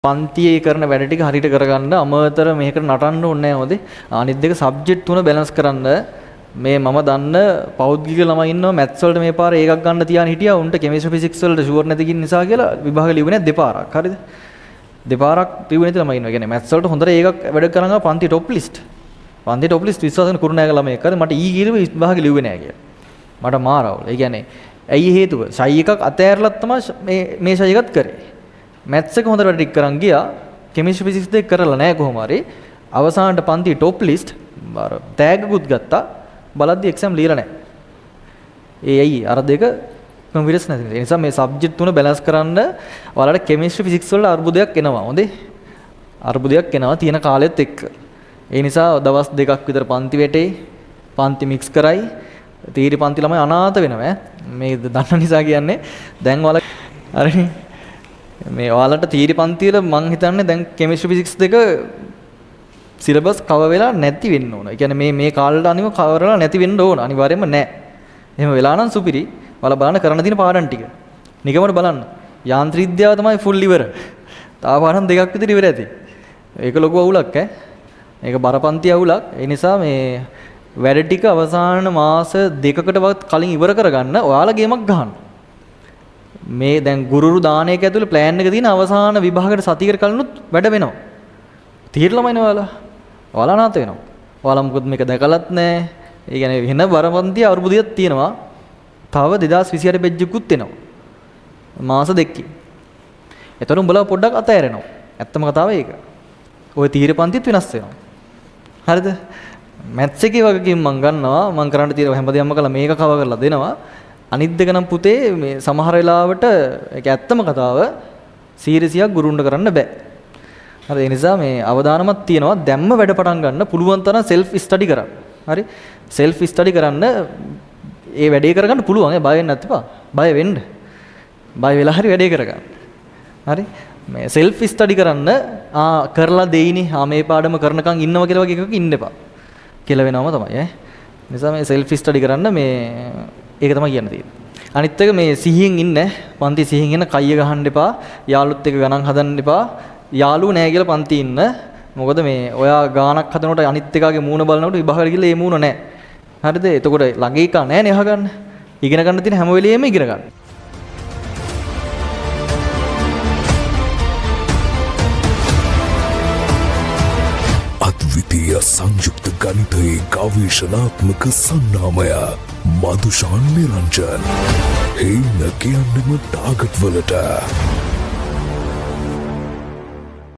පන්තියේ කරන වැඩ ටික හරියට කරගන්න අමතර මේකට නටන්න ඕනේ නැහැ හොදේ. අනිත් දෙක සබ්ජෙක්ට් තුන බැලන්ස් කරන්න. මේ මම දන්න පෞද්ගලික ළමයි ඉන්නවා මැත්ස් වලට මේ පාර ඒකක් ගන්න තියාගෙන හිටියා. උන්ට කෙමිස්ට්‍රි ෆිසික්ස් වලට ෂුවර් නැති කින් නිසා කියලා විභාග ලියුවේ නැහැ දෙපාරක්. හරිද? දෙපාරක් ලියුවේ නැති ළමයි ඉන්නවා. කියන්නේ මැත්ස් වලට හොඳට ඒකක් වැඩ කරනවා පන්ති টොප් ලිස්ට්. පන්ති টොප් ලිස්ට් විශ්වාස කරන කුරුණෑගල ළමයි එක්කද මට ඊ කිරුව විභාග ලියුවේ නැහැ කියලා. මට මාරවුල්. ඒ කියන්නේ ඇයි හේතුව? ෂයි එකක් අතෑරලත් තමයි මේ ෂයි එකත් කරේ. මැත්ස් එක හොඳට වැඩ ටික කරන් ගියා. කෙමිස්ට්‍රි ෆිසික්ස් දෙක කරලා නැහැ කොහොම හරි. අවසානට පන්ති টොප් ලිස්ට් බාර තෑග්ගකුත් ගත්තා. බලද්දි එක්සෑම් ලියලා නැහැ. ඒ ඇයි අර දෙක කම්පියුටර්ස් නැති නිසා. ඒ නිසා මේ සබ්ජෙක්ට් තුන බැලන්ස් කරන්න ඔයාලට කෙමිස්ට්‍රි ෆිසික්ස් වල අර්බුදයක් එනවා. හොඳේ. අර්බුදයක් එනවා තියෙන කාලෙත් එක්ක. ඒ නිසා දවස් දෙකක් විතර පන්ති වැටේ. පන්ති මික්ස් කරයි. තීරි පන්ති ළමයි අනාථ වෙනවා. මේ දන්න නිසා කියන්නේ දැන් ඔයාලා හරි මේ ඔයාලට තීරි පන්ති වල මං හිතන්නේ දැන් කෙමිස්ට්‍රි ෆිසික්ස් දෙක සිලබස් කවර් වෙලා නැති වෙන්න ඕන. ඒ කියන්නේ මේ කාලේට අනිව කවර් වෙලා නැති වෙන්න ඕන. අනිවාර්යයෙන්ම නැහැ. එහෙම වෙලා නම් සුපිරි. ඔයාලා බලන්න කරන්න තියෙන පාඩම් ටික. නිකමට බලන්න. යාන්ත්‍රික විද්‍යාව තමයි ෆුල් ඉවර. තා පාඩම් දෙකක් විතර ඉවර ඇති. ඒක ලොකු අවුලක් ඈ. මේක බරපන්ති අවුලක්. ඒ නිසා මේ වැඩ ටික අවසාන මාස දෙකකටවත් කලින් ඉවර කරගන්න ඔයාලා ගේමක් ගහන්න. මේ දැන් ගුරුරු දානයක ඇතුළේ ප්ලෑන් එක තියෙන අවසාන විභාගයට සතියකට කලිනුත් වැඩ වෙනවා. තීර ළමයිනේ ඔයාලා. ඔයාලා අනාථ වෙනවා. ඔයාලා මොකද මේක දැකලත් නැහැ. ඒ කියන්නේ වෙන බරපන්ති අවුරුද්දක් තියෙනවා. තව 2028 බෙජ්ජකුත් එනවා. මාස දෙකකින්. එතකොට උඹලා පොඩ්ඩක් අතෑරෙනවා. ඇත්තම කතාව ඒක. ওই තීර පන්තිත් වෙනස් වෙනවා. හරිද? මැත්ස් එකේ වගකීම් මම ගන්නවා. මම කරන්න තියෙන හැමදේම කළා මේක කව කරලා දෙනවා. අනිත් දෙක නම් පුතේ මේ සමහර වෙලාවට ඒක ඇත්තම කතාව සීරියසියක් ගුරුන්ට කරන්න බෑ. හරි ඒ නිසා මේ අවදානමක් තියෙනවා දැම්ම වැඩ පටන් ගන්න පුළුවන් තරම් සෙල්ෆ් ස්ටඩි කරන්න. හරි සෙල්ෆ් ස්ටඩි කරන්න ඒ වැඩේ කරගන්න පුළුවන්. බය වෙන්න නැත්නම් බය වෙන්න. බය වෙලා හරි වැඩේ කරගන්න. හරි මේ සෙල්ෆ් ස්ටඩි කරන්න කරලා දෙයිනේ මේ පාඩම කරනකන් ඉන්නවා කියලා වගේ එකක ඉන්න එපා. කියලා වෙනවම තමයි ඈ. නිසා මේ සෙල්ෆ් ස්ටඩි කරන්න මේ ඒක තමයි කියන්න තියෙන්නේ. අනිත් එක මේ සිහියෙන් ඉන්න පන්ති සිහියෙන් ඉන්න කයිය ගහන්න එපා. යාළුත් එක්ක ගණන් හදන්න එපා. යාළුවෝ නැහැ කියලා පන්ති ඉන්න. මොකද මේ ඔයා ගානක් හදනකොට අනිත් එකාගේ මූණ බලනකොට විභාගයට ගිහලා ඒ මූණ නැහැ. හරිද? එතකොට ළඟ එක නැහැ නේ අහගන්න. ඉගෙන ගන්න තියෙන හැම වෙලෙම ඉගෙන ගන්න. අද්විතීය සංයුක්ත ගණිතයේ ගවේෂණාත්මක සංනාමය මදුෂාන් නිරංජන්. හේන කියන්නෙම ටාගට් වලට